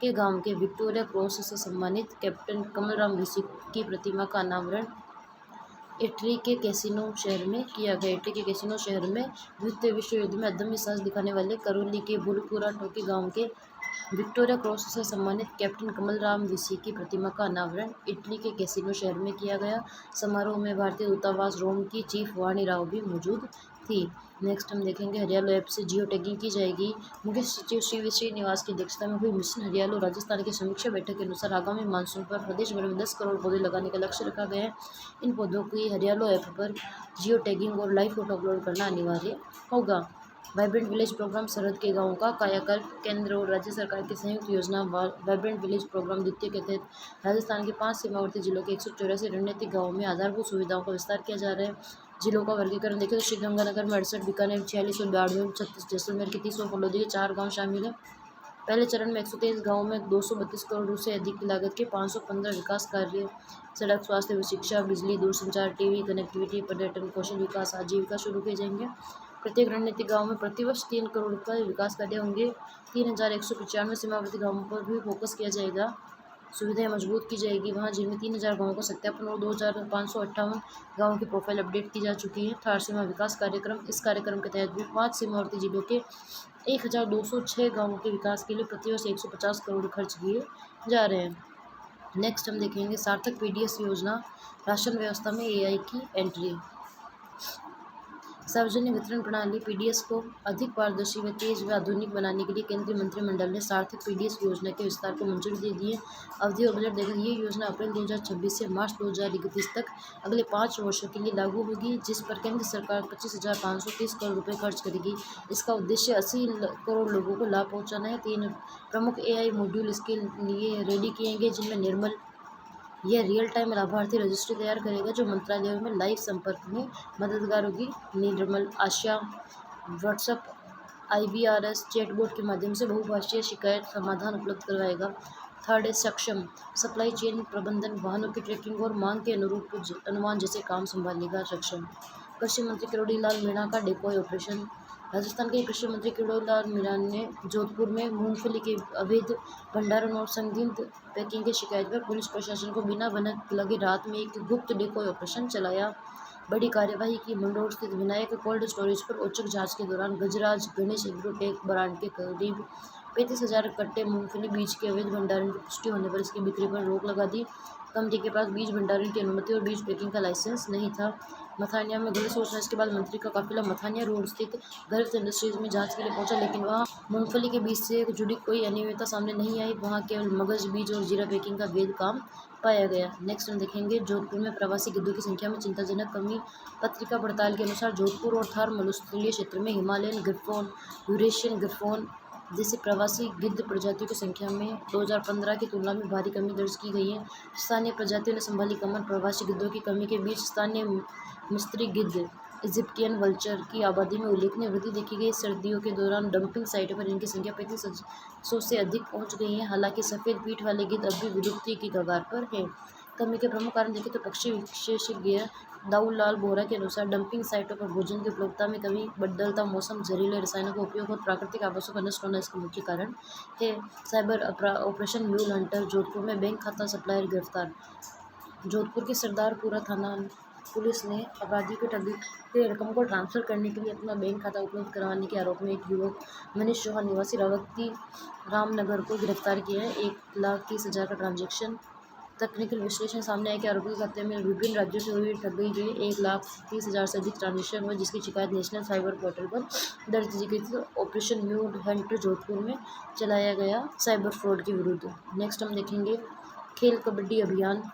[SPEAKER 1] के गांव के विक्टोरिया क्रॉस से सम्मानित कैप्टन कमलराम विसी की प्रतिमा का अनावरण इटली के कैसिनो शहर में किया गया। इटली के कैसिनो शहर में द्वितीय विश्व युद्ध में अदम्य साहस दिखाने वाले करौली के भोलूपुराटो के गांव के विक्टोरिया क्रॉस से सम्मानित कैप्टन कमलराम विसी की प्रतिमा का अनावरण इटली के कैसिनो शहर में किया गया। समारोह में भारतीय दूतावास रोम की चीफ वाणी राव भी मौजूद थी। नेक्स्ट हम देखेंगे हरियालो ऐप से जियो टैगिंग की जाएगी। मुख्य सचिव श्री श्रीनिवास की अध्यक्षता में हुई मिशन हरियालो राजस्थान की समीक्षा बैठक के अनुसार आगामी मानसून पर प्रदेश भर में 10 करोड़ पौधे लगाने का लक्ष्य रखा गया है। इन पौधों की हरियालो ऐप पर जियो टैगिंग और लाइव फोटो अपलोड करना अनिवार्य होगा। वाइब्रेंट विलेज प्रोग्राम सरहद के गांवों का कायाकल्प। केंद्र और राज्य सरकार की संयुक्त योजना वाइब्रेंट विलेज प्रोग्राम द्वितीय के तहत राजस्थान के 5 सीमावर्ती जिलों के 184 रणनीतिक गांवों में आधारभूत सुविधाओं का विस्तार किया जा रहा है। जिलों का वर्गीकरण देखें तो श्रीगंगानगर में 68, बीकानेर 46 और बाड़मेर 36, जैसलमेर के 30 और फलोदी के 4 गाँव शामिल हैं। पहले चरण में 123 गाँवों में 232 करोड़ से अधिक की लागत के 515 विकास कार्य सड़क, स्वास्थ्य, शिक्षा, बिजली, दूरसंचार, टीवी कनेक्टिविटी, पर्यटन, कौशल विकास, आजीविका शुरू किए जाएंगे। प्रत्येक रणनीतिक गांव में प्रतिवर्ष 3 करोड़ का विकास कार्य होंगे। 3195 सीमावर्ती गांवों पर भी फोकस किया जाएगा। सुविधाएं मजबूत की जाएगी वहां जिनमें 3000 गाँवों का सत्यापन और 2558 गाँवों की प्रोफाइल अपडेट की जा चुकी है। थार सीमा विकास कार्यक्रम। इस कार्यक्रम के तहत भी 5 सीमावर्ती जिलों के 1206 गाँवों के विकास के लिए प्रतिवर्ष 150 करोड़ खर्च किए जा रहे हैं। नेक्स्ट हम देखेंगे सार्थक पीडीएस योजना। राशन व्यवस्था में एआई की एंट्री। सार्वजनिक वितरण प्रणाली पीडीएस को अधिक पारदर्शी व तेज व आधुनिक बनाने के लिए केंद्रीय मंत्रिमंडल ने सार्थक पीडीएस योजना के विस्तार को मंजूरी दे दी है। अवधि और बजट देखकर ये योजना अप्रैल 2026 से मार्च 2031 तक अगले 5 वर्षों के लिए लागू होगी, जिस पर केंद्र सरकार 25,530 करोड़ रुपये खर्च करेगी। इसका उद्देश्य 80 करोड़ लोगों को लाभ पहुँचाना है। 3 प्रमुख एआई मॉड्यूल इसके लिए रेडी किए गए जिनमें निर्मल यह रियल टाइम लाभार्थी रजिस्ट्री तैयार करेगा जो मंत्रालयों में लाइव संपर्क में मददगार होगी। निर्मल आशा व्हाट्सएप IVRS चैटबॉट के माध्यम से बहुभाषीय शिकायत समाधान उपलब्ध करवाएगा। थर्ड है सक्षम सप्लाई चेन प्रबंधन, वाहनों की ट्रैकिंग और मांग के अनुरूप अनुमान जैसे काम संभालेगा। सक्षम कृषि मंत्री किरोड़ीलाल मीणा का डेकोय ऑपरेशन। राजस्थान के कृषि मंत्री किरोड़ीलाल मीणा ने जोधपुर में मूंगफली के अवैध भंडारण और संदिग्ध पैकिंग की शिकायत पर पुलिस प्रशासन को बिना भनक लगे रात में एक गुप्त डेकोय ऑपरेशन चलाया। बड़ी कार्यवाही की। मंडोर स्थित विनायक कोल्ड स्टोरेज पर औचक जांच के दौरान गजराज गणेश एग्रोटेक ब्रांड के करीब 35,000 कट्टे मूंगफली बीज के अवैध भंडारण की पुष्टि होने पर इसकी बिक्री पर रोक लगा दी। कंपनी के पास बीज भंडारण की अनुमति और बीज पैकिंग का लाइसेंस नहीं था। मथानिया में गलत सोचना। इसके बाद मंत्री का काफिला मथानिया रोड स्थित गर्व इंडस्ट्रीज में जांच के लिए पहुंचा, लेकिन वहां मूंगफली के बीज से जुड़ी कोई अनियमितता सामने नहीं आई। वहां केवल मगज बीज और जीरा पैकिंग का वैध काम पाया गया। नेक्स्ट हम देखेंगे जोधपुर में प्रवासी गिद्धों की संख्या में चिंताजनक कमी। पत्रिका पड़ताल के अनुसार जोधपुर और थार मरुस्थलीय क्षेत्र में हिमालयन ग्रिफोन, यूरेशियन ग्रिफोन जैसे प्रवासी गिद्ध प्रजातियों की संख्या में 2015 की तुलना में भारी कमी दर्ज की गई है। स्थानीय प्रजातियों ने संभाली कमर। प्रवासी गिद्धों की कमी के बीच स्थानीय मिस्त्री गिद्ध इजिप्टियन वल्चर की आबादी में उल्लेखनीय वृद्धि देखी गई। सर्दियों के दौरान डंपिंग साइटों पर इनकी संख्या 3500 से अधिक पहुंच गई है। हालांकि सफ़ेद पीठ वाले गिद्ध अब भी विलुप्ति की कगार पर है। कमी के प्रमुख कारण देखें तो पक्षी विशेषज्ञ दाऊलाल बोहरा के अनुसार डंपिंग साइटों पर भोजन की उपलब्धता में कमी, बदलता मौसम, जहरीले रसायनों का उपयोग और प्राकृतिक आवासों का नष्ट होना इसका मुख्य कारण है। Cyber operation mule Hunter. Jodhpur में बैंक खाता सप्लायर गिरफ्तार। जोधपुर के सरदारपुरा थाना पुलिस ने अपराधी को ठगी के रकम को ट्रांसफर करने के लिए अपना बैंक खाता उपलब्ध करवाने के आरोप में एक युवक मनीष चौहान निवासी रावती रामनगर को गिरफ्तार किया है। 1,30,000 का ट्रांजैक्शन तकनीकल विश्लेषण सामने आया कि आरोपियों के खाते में विभिन्न राज्यों से हुई ठगी के 1,30,000 से अधिक ट्रांजेक्शन हुए, जिसकी शिकायत नेशनल साइबर पोर्टल पर दर्ज की गई थी। ऑपरेशन म्यू हंट जोधपुर में चलाया गया साइबर फ्रॉड के विरुद्ध। नेक्स्ट हम देखेंगे खेल कबड्डी अभियान।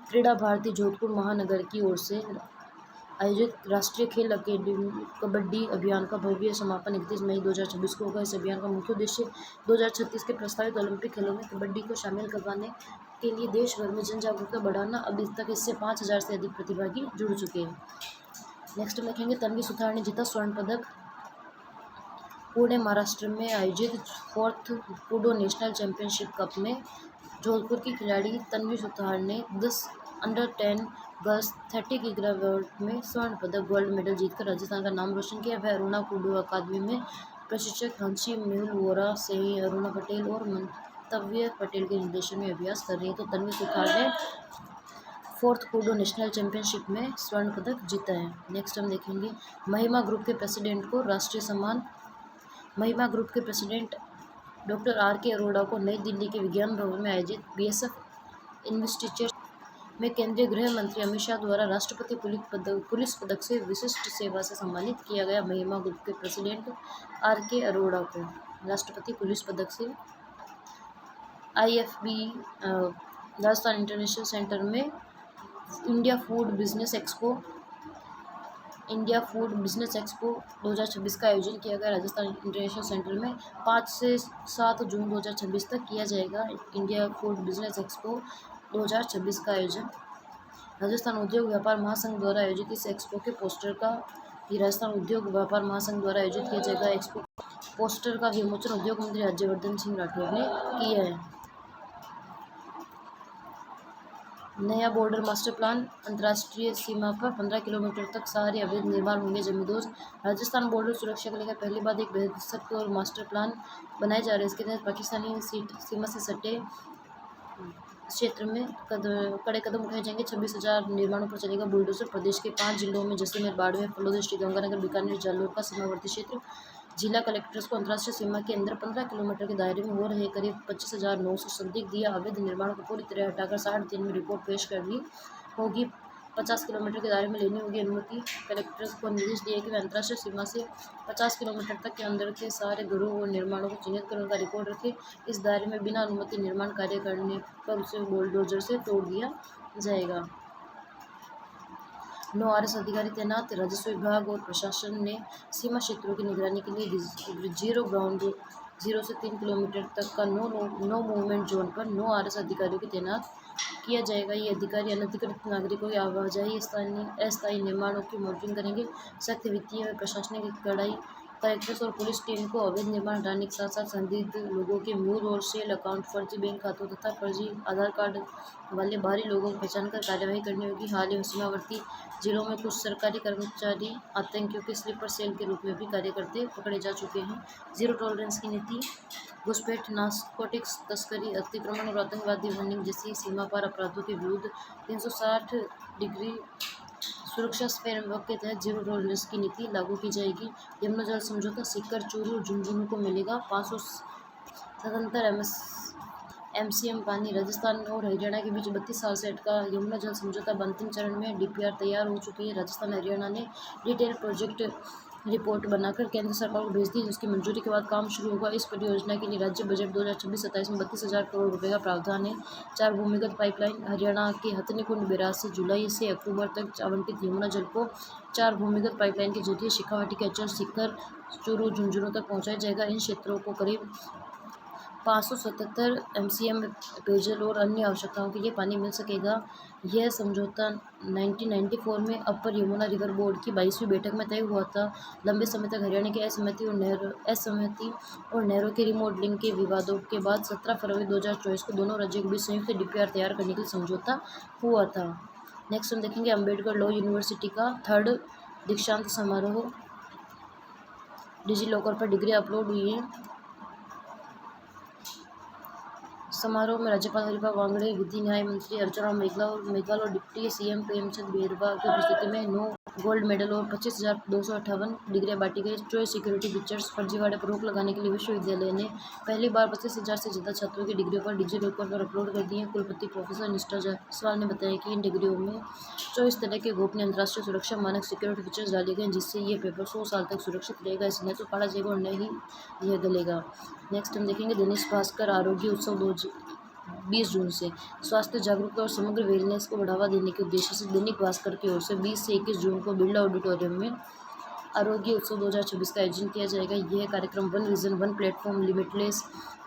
[SPEAKER 1] क्रीड़ा भारती जोधपुर महानगर की ओर से आयोजित राष्ट्रीय खेल अकेडमी कबड्डी अभियान का भव्य समापन 31 मई 2026 को होगा। इस अभियान का मुख्य उद्देश्य 2036 के प्रस्तावित ओलंपिक खेलों में कबड्डी को शामिल करवाने के लिए देश भर में जन जागरूकता बढ़ाना। अभी तक इससे 5,000 से अधिक प्रतिभागी जुड़ चुके हैं। नेक्स्ट हम देखेंगे तन्वी सुतार ने जीता स्वर्ण पदक। पुणे महाराष्ट्र में आयोजित 4th Koodo national championship cup में जोधपुर की खिलाड़ी तन्वी सुतार ने 10 अंडर 10 गर्ल्स 30 किग्रा वर्ग में स्वर्ण पदक गोल्ड मेडल जीतकर राजस्थान का नाम रोशन किया। वह अरुणा कूडो अकादमी में प्रशिक्षक हंसी मेहुल वोरा से ही अरुणा पटेल और मंतव्य पटेल के निर्देशन में अभ्यास कर रही है। तो तन्वी सुतार ने 4th कूडो नेशनल चैंपियनशिप में स्वर्ण पदक जीता है। नेक्स्ट हम देखेंगे महिमा ग्रुप के प्रेसिडेंट को राष्ट्रीय सम्मान। महिमा ग्रुप के प्रेसिडेंट डॉक्टर R.K. अरोड़ा को नई दिल्ली के विज्ञान भवन में आयोजित BSF इन्वेस्टिचर में केंद्रीय गृह मंत्री अमित शाह द्वारा राष्ट्रपति पुलिस पदक से विशिष्ट सेवा से सम्मानित किया गया। महिमा ग्रुप के प्रेसिडेंट R.K. अरोड़ा को राष्ट्रपति पुलिस पदक से IFB राजस्थान इंटरनेशनल सेंटर में इंडिया फूड बिजनेस एक्सपो 2026 का आयोजन किया गया। राजस्थान इंटरनेशनल सेंटर में 5 से 7 जून 2026 तक किया जाएगा इंडिया फूड बिजनेस एक्सपो 2026 का आयोजन। राजस्थान उद्योग व्यापार महासंघ द्वारा आयोजित इस एक्सपो के पोस्टर का राजस्थान उद्योग व्यापार महासंघ द्वारा आयोजित किया जाएगा। एक्सपो पोस्टर का विमोचन उद्योग मंत्री राज्यवर्धन सिंह राठौर ने किया है। नया बॉर्डर मास्टर प्लान। अंतर्राष्ट्रीय सीमा पर 15 किलोमीटर तक सारे अवैध निर्माण होंगे जमींदोज। राजस्थान बॉर्डर सुरक्षा को लेकर पहली बार एक बेहद सख्त और मास्टर प्लान बनाए जा रहे हैं। इसके तहत पाकिस्तानी सीमा से सटे क्षेत्र में कड़े कदम उठाए जाएंगे। 26,000 निर्माणों पर चलेगा बुलडोजर। प्रदेश के 5 जिलों में जैसलमेर, बाड़मेर, फलोदी, श्रीगंगानगर, बीकानेर, जालौर का सीमावर्ती क्षेत्र जिला कलेक्टर्स को अंतर्राष्ट्रीय सीमा के अंदर 15 किलोमीटर के दायरे में हो रहे करीब 25,900 संदिग्ध या अवैध निर्माणों को पूरी तरह हटाकर 60 दिन में रिपोर्ट पेश करनी होगी। 50 किलोमीटर के दायरे में लेनी होगी अनुमति। कलेक्टर्स को निर्देश दिया कि वे अंतर्राष्ट्रीय सीमा से 50 किलोमीटर तक के अंदर के सारे घरों और निर्माणों को चिन्हित कर उनका रिकॉर्ड रखें। इस दायरे में बिना अनुमति निर्माण कार्य करने पर उसे बुलडोजर से तोड़ दिया जाएगा। 9 RS अधिकारी तैनात। राजस्व विभाग और प्रशासन ने सीमा क्षेत्रों की निगरानी के लिए जीरो ग्राउंड 0 से 3 किलोमीटर तक का नो मूवमेंट जोन पर 9 RS अधिकारियों को तैनात किया जाएगा। ये अधिकारी अनधिकृत नागरिकों की आवाजाही, अस्थायी निर्माणों की मॉनिटरिंग करेंगे। सख्त वित्तीय और प्रशासनिक कड़ाई। कलेक्टर्स और पुलिस टीम को अवैध निर्माण हटाने के साथ साथ संदिग्ध लोगों के म्यूल और सेल अकाउंट, फर्जी बैंक खातों तथा फर्जी आधार कार्ड वाले बाहरी लोगों को पहचान कर कार्यवाही करनी होगी। हाल ही में सीमावर्ती जिलों में कुछ सरकारी कर्मचारी आतंकियों के स्लीपर सेल के रूप में भी कार्य करते पकड़े जा चुके हैं। जीरो टॉलरेंस की नीति। घुसपैठ, नारकोटिक्स तस्करी, अतिक्रमण और आतंकवादी फंडिंग जैसी सीमा पार अपराधों के विरुद्ध 360 डिग्री सुरक्षा फ्रेमवर्क के तहत जीरो टॉलरेंस की नीति लागू की जाएगी। यमुना जल समझौता। सीकर, चूरू और झुंझुनू को मिलेगा 577 MCM पानी। राजस्थान और हरियाणा के बीच 32 साल से अटका यमुना जल समझौता अंतिम चरण में। DPR तैयार हो चुकी है। राजस्थान हरियाणा ने डिटेल प्रोजेक्ट रिपोर्ट बनाकर केंद्र सरकार को भेज दी। उसकी मंजूरी के बाद काम शुरू होगा। इस परियोजना के लिए राज्य बजट 2026-27 में 32,000 करोड़ रुपए का प्रावधान है। 4 भूमिगत पाइपलाइन। हरियाणा के हथनीकुंड बैराज से जुलाई से अक्टूबर तक आवंटित यमुना जल को 4 भूमिगत पाइपलाइन के जरिए शेखावाटी के अंचल सीकर, चूरू, झुंझुनू तक पहुंचाया जाएगा। इन क्षेत्रों को करीब 577 MCM पेयजल और अन्य आवश्यकताओं के लिए पानी मिल सकेगा। यह समझौता 1994 में अपर यमुना रिवर बोर्ड की 22वीं बैठक में तय हुआ था। लंबे समय तक हरियाणा की असहमति और नहरों के रिमॉडलिंग के विवादों के बाद 17 फरवरी 2024 को दोनों राज्यों के बीच संयुक्त DPR तैयार करने के लिए समझौता हुआ था। नेक्स्ट हम देखेंगे अम्बेडकर लॉ यूनिवर्सिटी का 3rd दीक्षांत समारोह। डिजी लॉकर पर डिग्री अपलोड हुई है। समारोह में राज्यपाल हरिभाऊ बागड़े, विधि न्याय मंत्री अर्जुन राम मेघवाल और डिप्टी CM प्रेमचंद बैरवा की उपस्थिति में 9 गोल्ड मेडल और 25,258 डिग्रियां बांटी गई। चॉइस सिक्योरिटी फीचर्स फर्जीवाड़े पर रोक लगाने के लिए विश्वविद्यालय ने पहली बार 25,000 से ज़्यादा छात्रों की डिग्रियों पर डिजी लॉकर पर अपलोड कर दी है। कुलपति प्रोफेसर निष्ठा जायसवाल ने बताया कि इन डिग्रियों में 24 तरह के गोपनीय अंतर्राष्ट्रीय सुरक्षा मानक सिक्योरिटी फीचर्स डाले गए हैं, जिससे ये पेपर 100 साल तक सुरक्षित रहेगा। इसे न तो फाड़ा जाएगा और न ही यह गलेगा। नेक्स्ट हम देखेंगे दैनिक भास्कर आरोग्य उत्सव 20 जून से। स्वास्थ्य जागरूकता और समग्र वेलनेस को बढ़ावा देने के उद्देश्य से दैनिक भास्कर की ओर से 20 से 21 जून को बिरला ऑडिटोरियम में आरोग्य उत्सव 2026 का आयोजन किया जाएगा। यह कार्यक्रम one vision one platform limitless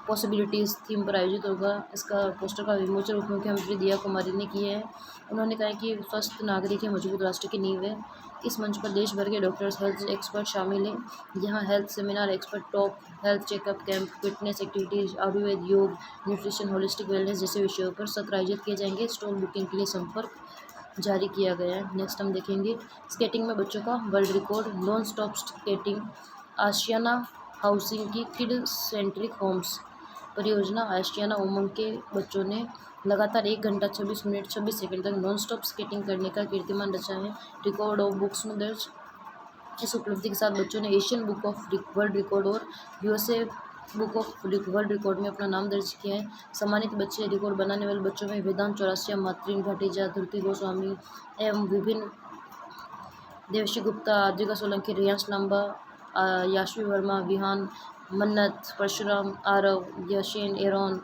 [SPEAKER 1] possibilities theme पर आयोजित होगा। इसका पोस्टर का विमोचन उप मुख्यमंत्री दिया कुमारी ने किया है। उन्होंने कहा कि स्वस्थ नागरिक ही मजबूत राष्ट्र की नींव है। इस मंच पर देश भर के डॉक्टर्स, हेल्थ एक्सपर्ट शामिल हैं। यहाँ health seminar, expert talk, health checkup camp, fitness activities, Ayurveda, योग, न्यूट्रिशन, होलिस्टिक वेलनेस जैसे विषयों पर सत्र आयोजित किए जाएंगे। स्टॉल बुकिंग के लिए संपर्क जारी किया गया है। नेक्स्ट हम देखेंगे स्केटिंग में बच्चों का world record. Non stop skating Ashiana housing की किड सेंट्रिक होम्स परियोजना आशियाना उमंग के बच्चों ने लगातार 1 घंटा 26 मिनट 26 सेकंड तक नॉन स्टॉप स्केटिंग करने का कीर्तिमान रचा है। रिकॉर्ड ऑफ बुक्स में दर्ज इस उपलब्धि के साथ बच्चों ने Asian book of world record और USA book of world record में अपना नाम दर्ज किया है। सम्मानित बच्चे रिकॉर्ड बनाने वाले बच्चों में वेदांत चौरसिया, मातृन भटीजा, धृति गोस्वामी एवं विभिन्न देवशी गुप्ता, आद्रिका सोलंकी, रियांश लांबा, याशवी वर्मा, विहान, मन्नत, परशुराम, आरव, यशेन, एरॉन,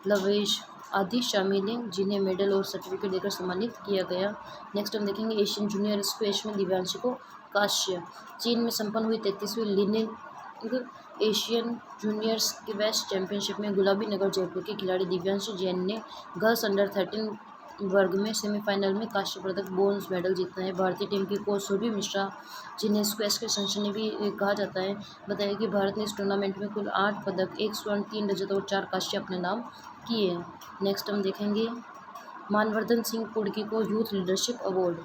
[SPEAKER 1] लवेश आदि शामिल हैं, जिन्हें मेडल और सर्टिफिकेट देकर सम्मानित किया गया। नेक्स्ट हम देखेंगे एशियन जूनियर स्क्वैश में दिव्यांश को कांस्य। चीन में संपन्न हुई 33वीं Li Ning Asian junior squash championship में गुलाबी नगर जयपुर के खिलाड़ी दिव्यांश जैन ने गर्ल्स अंडर 13 वर्ग में सेमीफाइनल में कांस्य पदक ब्रोंज मेडल जीता है। भारतीय टीम की कोच सुरभि मिश्रा, जिन्हें स्क्वैश के सनसनी भी कहा जाता है, बताया कि भारत ने इस टूर्नामेंट में कुल 8 पदक, 1 स्वर्ण, 3 रजत और 4 कांस्य अपने नाम किए हैं। नेक्स्ट हम देखेंगे मानवर्धन सिंह कुर्की को youth leadership award.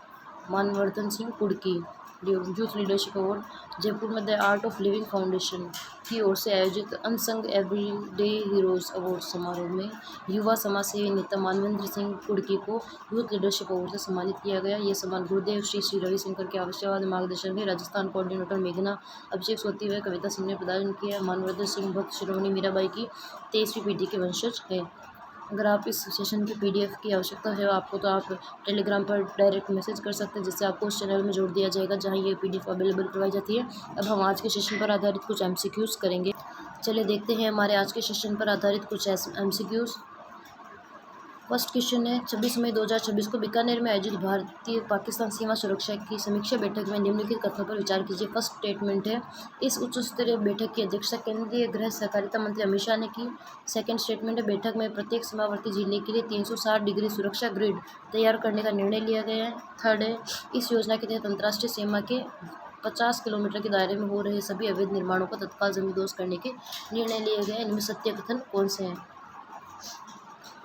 [SPEAKER 1] Manvardhan Singh कुर्की यूथ लीडरशिप अवार्ड जयपुर में the art of living foundation की ओर से आयोजित अनसंग एवरीडे हीरोज अवार्ड समारोह में युवा समाज सेवी नेता मानवेंद्र सिंह कुर्की को यूथ लीडरशिप अवार्ड से सम्मानित किया गया। ये सम्मान गुरुदेव श्री श्री रविशंकर के आशीर्वाद मार्गदर्शन में राजस्थान कोऑर्डिनेटर मेघना अभिषेक सोती व कविता सिंह ने प्रदान किया। मानवर्धन सिंह भक्त शिरोमणि मीराबाई की 23वीं पीढ़ी के वंशज है। अगर आप इस सेशन की पीडीएफ की आवश्यकता है आपको, तो आप टेलीग्राम पर डायरेक्ट मैसेज कर सकते हैं, जिससे आपको उस चैनल में जोड़ दिया जाएगा जहां ये पीडीएफ अवेलेबल करवाई जाती है। अब हम आज के सेशन पर आधारित कुछ एमसीक्यूज़ करेंगे। चलिए देखते हैं हमारे आज के सेशन पर आधारित कुछ एमसीक्यूज़। फर्स्ट क्वेश्चन है 26 मई 2026 को बीकानेर में आयोजित भारतीय पाकिस्तान सीमा सुरक्षा की समीक्षा बैठक में निम्नलिखित कथनों पर विचार कीजिए। फर्स्ट स्टेटमेंट है इस उच्च स्तरीय बैठक की अध्यक्षता केंद्रीय गृह सहकारिता मंत्री अमित शाह ने की। सेकंड स्टेटमेंट है बैठक में प्रत्येक सीमावर्ती जिले के लिए 360 डिग्री सुरक्षा ग्रिड तैयार करने का निर्णय लिया गया है। थर्ड है इस योजना के तहत अंतर्राष्ट्रीय सीमा के 50 किलोमीटर के दायरे में हो रहे सभी अवैध निर्माणों का तत्काल जमींदोज करने के निर्णय लिए गए। इनमें सत्य कथन कौन से हैं?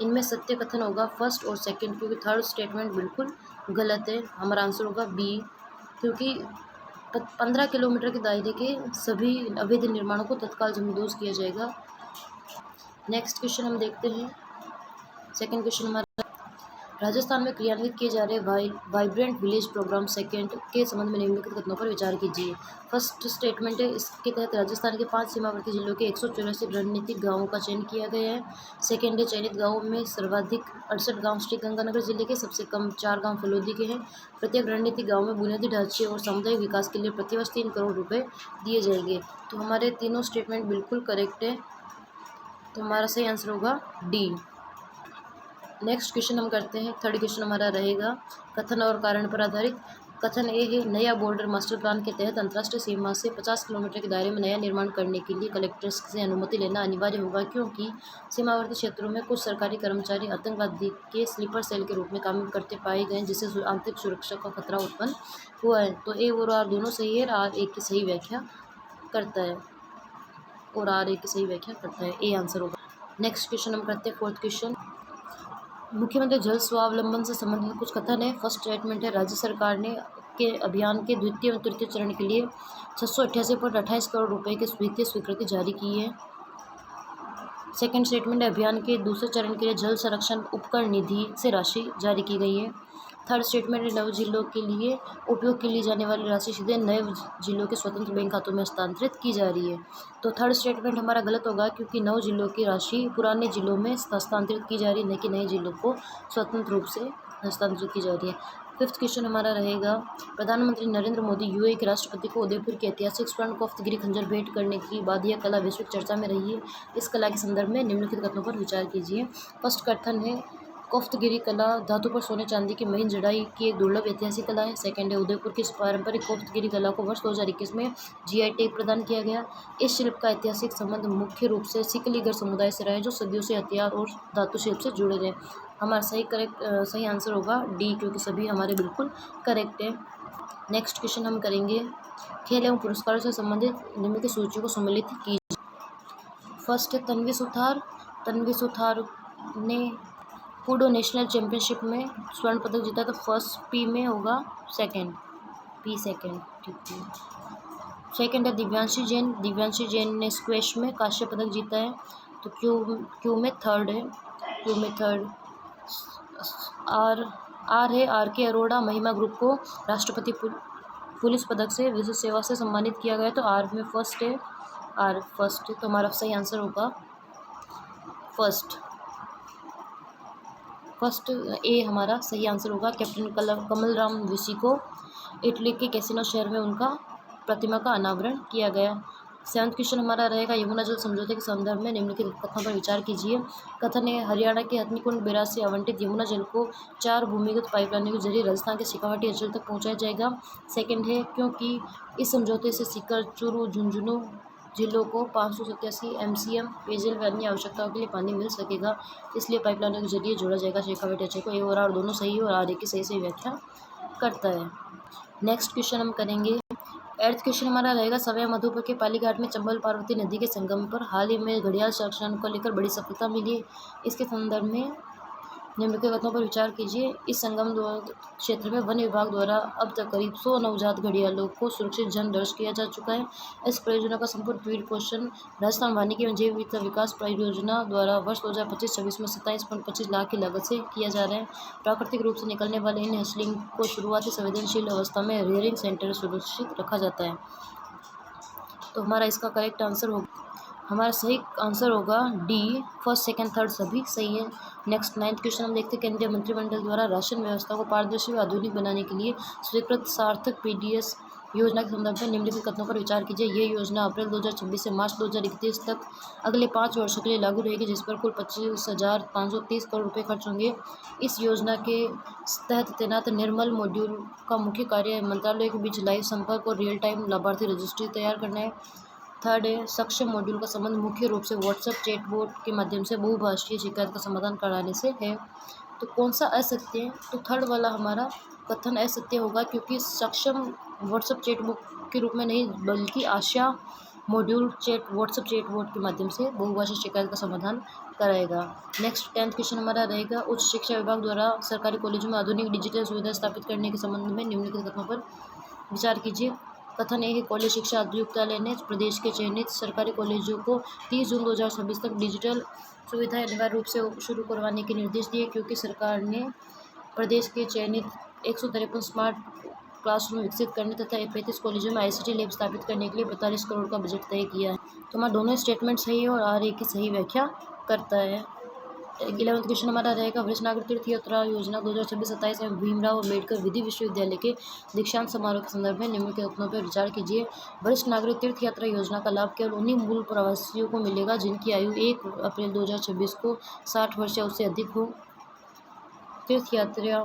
[SPEAKER 1] इनमें सत्य कथन होगा फर्स्ट और सेकंड, क्योंकि थर्ड स्टेटमेंट बिल्कुल गलत है। हमारा आंसर होगा बी, क्योंकि 15 किलोमीटर के दायरे के सभी अवैध निर्माणों को तत्काल जमींदोज किया जाएगा। नेक्स्ट क्वेश्चन हम देखते हैं। सेकंड क्वेश्चन हमारा राजस्थान में क्रियान्वित किए जा रहे वाइब्रेंट विलेज प्रोग्राम सेकंड के संबंध में निम्नलिखित कथनों पर विचार कीजिए। फर्स्ट स्टेटमेंट है इसके तहत राजस्थान के 5 सीमावर्ती जिलों के 184 रणनीतिक गांवों का चयन किया गया है। सेकंड है चयनित गांवों में सर्वाधिक 68 गाँव श्रीगंगानगर जिले के, सबसे कम 4 गाँव फलोदी के हैं। प्रत्येक रणनीतिक गाँव में बुनियादी ढांचे और सामुदायिक विकास के लिए प्रतिवर्ष 3 करोड़ रुपये दिए जाएंगे। तो हमारे तीनों स्टेटमेंट बिल्कुल करेक्ट है, तो हमारा सही आंसर होगा डी। नेक्स्ट क्वेश्चन हम करते हैं। थर्ड क्वेश्चन हमारा रहेगा कथन और कारण पर आधारित। कथन ए है नया बॉर्डर मास्टर प्लान के तहत अंतर्राष्ट्रीय सीमा से 50 किलोमीटर के दायरे में नया निर्माण करने के लिए कलेक्टर्स से अनुमति लेना अनिवार्य होगा, क्योंकि सीमावर्ती क्षेत्रों में कुछ सरकारी कर्मचारी आतंकवादी के स्लीपर सेल के रूप में काम करते पाए गए, जिससे आंतरिक सुरक्षा का खतरा उत्पन्न हुआ है। तो ए और आर दोनों सही है, आर ए की सही व्याख्या करता है और आर ए की सही व्याख्या करता है। ए आंसर होगा। नेक्स्ट क्वेश्चन हम करते हैं फोर्थ क्वेश्चन। मुख्यमंत्री जल स्वावलंबन से संबंधित कुछ कथन है। फर्स्ट स्टेटमेंट है राज्य सरकार ने के अभियान के द्वितीय और तृतीय चरण के लिए 688.28 करोड़ रुपए की वित्तीय स्वीकृति जारी की है। सेकंड स्टेटमेंट, अभियान के दूसरे चरण के लिए जल संरक्षण उपकरण निधि से राशि जारी की गई है। थर्ड स्टेटमेंट, नव जिलों के लिए उपयोग की ली जाने वाली राशि सीधे नए जिलों के स्वतंत्र बैंक खातों में हस्तांतरित की जा रही है। तो थर्ड स्टेटमेंट हमारा गलत होगा, क्योंकि नव जिलों की राशि पुराने जिलों में हस्तांतरित की जा रही है, न कि नए जिलों को स्वतंत्र रूप से हस्तांतरित की जा रही है। फिफ्थ क्वेश्चन हमारा रहेगा, प्रधानमंत्री नरेंद्र मोदी यूएई के राष्ट्रपति को उदयपुर के ऐतिहासिक स्वर्ण कोफ्तगिरी खंजर भेंट करने के बाद यह कला वैश्विक चर्चा में रही है। इस कला के संदर्भ में निम्नलिखित कथनों पर विचार कीजिए। फर्स्ट कथन है, कोफ्तगिरी कला धातु पर सोने चांदी की महीन जड़ाई की एक दुर्लभ ऐतिहासिक कला है। सेकंड है, उदयपुर की इस पारंपरिक कोफ्तगिरी कला को वर्ष 2021 में जीआई टैग प्रदान किया गया। इस शिल्प का ऐतिहासिक संबंध मुख्य रूप से सिकलीगर समुदाय से रहा है, जो सदियों से हथियार और धातु शिल्प से जुड़े रहे। हमारा सही आंसर होगा डी, क्योंकि सभी हमारे बिल्कुल करेक्ट है। नेक्स्ट क्वेश्चन हम करेंगे, खेल एवं पुरस्कारों से संबंधित निम्नलिखित सूचियों को सम्मिलित कीजिए। फर्स्ट है तन्वी सुथार। तन्वी सुथार ने कूडो नेशनल चैंपियनशिप में स्वर्ण पदक जीता, तो फर्स्ट पी में होगा सेकंड, पी सेकंड, ठीक है। सेकंड है दिव्यांशी जैन। दिव्यांशी जैन ने स्क्वैश में कांस्य पदक जीता है, तो क्यू में थर्ड है, क्यू में थर्ड। आर है आर के अरोड़ा। महिमा ग्रुप को राष्ट्रपति पुलिस पदक से विशिष्ट सेवा से सम्मानित किया गया, तो आर में फर्स्ट है, आर फर्स्ट है, तो हमारा सही आंसर होगा फर्स्ट ए हमारा सही आंसर होगा। कैप्टन कमल राम विसी को इटली के कैसिनो शहर में उनका प्रतिमा का अनावरण किया गया। सेवंथ क्वेश्चन हमारा रहेगा, यमुना जल समझौते के संदर्भ में निम्नलिखित कथनों पर विचार कीजिए। कथन है, हरियाणा के हथनीकुंड बैराज से आवंटित यमुना जल को 4 भूमिगत पाइपलाइनों के जरिए राजस्थान के शेखावाटी अंचल तक पहुंचाया जाएगा। सेकंड है, क्योंकि इस समझौते से सीकर, चूरू, झुंझुनू जिलों को 587 MCM पेयजल व अन्य आवश्यकताओं के लिए पानी मिल सकेगा, इसलिए पाइपलाइनों के जरिए जोड़ा जाएगा शेखावाटी अंचल को। ए और आर दोनों सही है, और आर ए की सही व्याख्या करता है। नेक्स्ट क्वेश्चन हम करेंगे, एट्थ क्वेश्चन हमारा रहेगा, सवाई माधोपुर के पालीघाट में चंबल पार्वती नदी के संगम पर हाल ही में घड़ियाल संरक्षण को लेकर बड़ी सफलता मिली है। इसके संदर्भ में निम्नलिखित कथनों पर विचार कीजिए। इस संगम क्षेत्र में वन विभाग द्वारा अब तक करीब 100 नवजात घड़ियालों को सुरक्षित जन दर्ज किया जा चुका है। इस परियोजना का संपूर्ण फील्ड पोषण राजस्थान वानिकी एवं जैव विविधता विकास परियोजना द्वारा वर्ष 2025-26 में 27.25 लाख की लागत से किया जा रहा है। प्राकृतिक रूप से निकलने वाले इन हंसलिंग को शुरुआती संवेदनशील अवस्था में रेयरिंग सेंटर सुरक्षित रखा जाता है, तो हमारा इसका करेक्ट आंसर होगा, हमारा सही आंसर होगा डी। फर्स्ट, सेकंड, थर्ड सभी सही है। नेक्स्ट नाइन्थ क्वेश्चन हम देखते हैं, केंद्रीय मंत्रिमंडल द्वारा राशन व्यवस्था को पारदर्शी व आधुनिक बनाने के लिए स्वीकृत सार्थक PDS योजना के संदर्भ में निम्नलिखित कथनों पर विचार कीजिए। ये योजना अप्रैल 2026 से मार्च 2031 तक अगले 5 वर्षों के लिए लागू रहेगी, जिस पर कुल 25,530 करोड़ रुपये खर्च होंगे। इस योजना के तहत तैनात निर्मल मॉड्यूल का मुख्य कार्य मंत्रालयों के बीच लाइव संपर्क और रियल टाइम लाभार्थी रजिस्ट्री तैयार करना है। थर्ड है, सक्षम मॉड्यूल का संबंध मुख्य रूप से व्हाट्सएप चैटबॉट के माध्यम से बहुभाषीय शिकायत का समाधान कराने से है। तो कौन सा असत्य है, तो थर्ड वाला हमारा कथन असत्य होगा, क्योंकि सक्षम व्हाट्सएप चैटबॉट के रूप में नहीं, बल्कि आशा मॉड्यूल व्हाट्सएप चैटबॉट के माध्यम से बहुभाषीय शिकायत का समाधान कराएगा। नेक्स्ट 10th क्वेश्चन हमारा रहेगा, उच्च शिक्षा विभाग द्वारा सरकारी कॉलेजों में आधुनिक डिजिटल सुविधा स्थापित करने के संबंध में निम्नलिखित कथनों पर विचार कीजिए। कथन एक, कॉलेज शिक्षा आयुक्तालय ने प्रदेश के चयनित सरकारी कॉलेजों को 30 जून 2026 तक डिजिटल सुविधाएं अनिवार्य रूप से शुरू करवाने के निर्देश दिए, क्योंकि सरकार ने प्रदेश के चयनित 153 स्मार्ट क्लासरूम विकसित करने तथा 35 कॉलेजों में ICT लैब स्थापित करने के लिए 42 करोड़ का बजट तय किया है। तो हमारे दोनों स्टेटमेंट सही है, और आर ए की सही व्याख्या करता है। 11th क्वेश्चन हमारा रहेगा, वरिष्ठ नागरिक तीर्थ यात्रा योजना 2026-27 में भीमराव अम्बेडकर विधि विश्वविद्यालय के दीक्षांत समारोह के संदर्भ में निम्नलिखित कथनों पर विचार कीजिए। वरिष्ठ नागरिक तीर्थ यात्रा योजना का लाभ केवल उन्हीं मूल प्रवासियों को मिलेगा जिनकी आयु 1 अप्रैल 2026 को 60 वर्ष या उससे अधिक हो। तीर्थ यात्रा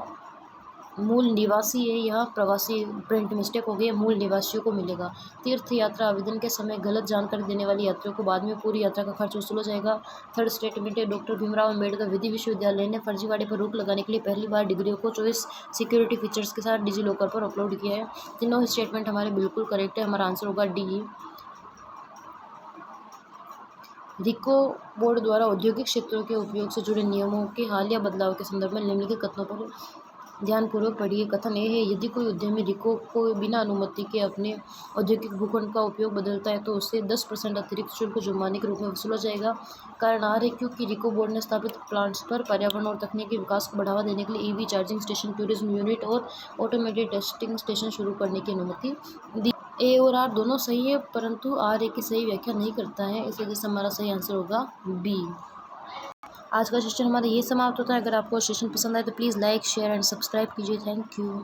[SPEAKER 1] मूल निवासी है, यह प्रवासी प्रिंट मिस्टेक हो गई, मूल निवासियों को मिलेगा। तीर्थ यात्रा आवेदन के समय गलत जानकारी देने वाली यात्रियों को बाद में पूरी यात्रा का खर्च वसूला जाएगा। थर्ड स्टेटमेंट है, डॉक्टर भीमराव अम्बेडकर विधि विश्वविद्यालय ने फर्जीवाड़े पर रोक लगाने के लिए पहली बार डिग्रियों को चॉइस सिक्योरिटी फीचर्स के साथ डिजी लॉकर पर अपलोड किया है। तीनों स्टेटमेंट हमारे बिल्कुल करेक्ट है, हमारा आंसर होगा डी। रिको बोर्ड द्वारा औद्योगिक क्षेत्रों के उपयोग से जुड़े नियमों के हालिया बदलाव के संदर्भ में निम्नलिखित कथनों पर ध्यानपूर्वक पढ़िए। कथन ए है, यदि कोई उद्यमी रिको को बिना अनुमति के अपने औद्योगिक भूखंड का उपयोग बदलता है तो उससे 10% अतिरिक्त शुल्क जुर्माने के रूप में वसूला जाएगा। कारण आर है, क्योंकि रिको बोर्ड ने स्थापित प्लांट्स पर पर्यावरण और तकनीकी विकास को बढ़ावा देने के लिए EV charging station, tourism unit और ऑटोमेटेड टेस्टिंग स्टेशन शुरू करने की अनुमति दी। ए और आर दोनों सही है, परंतु आर ए की सही व्याख्या नहीं करता है, इस वजह से हमारा सही आंसर होगा बी। आज का सेशन हमारा ये समाप्त होता है। अगर आपको सेशन पसंद आए तो please like, share and subscribe कीजिए। Thank you.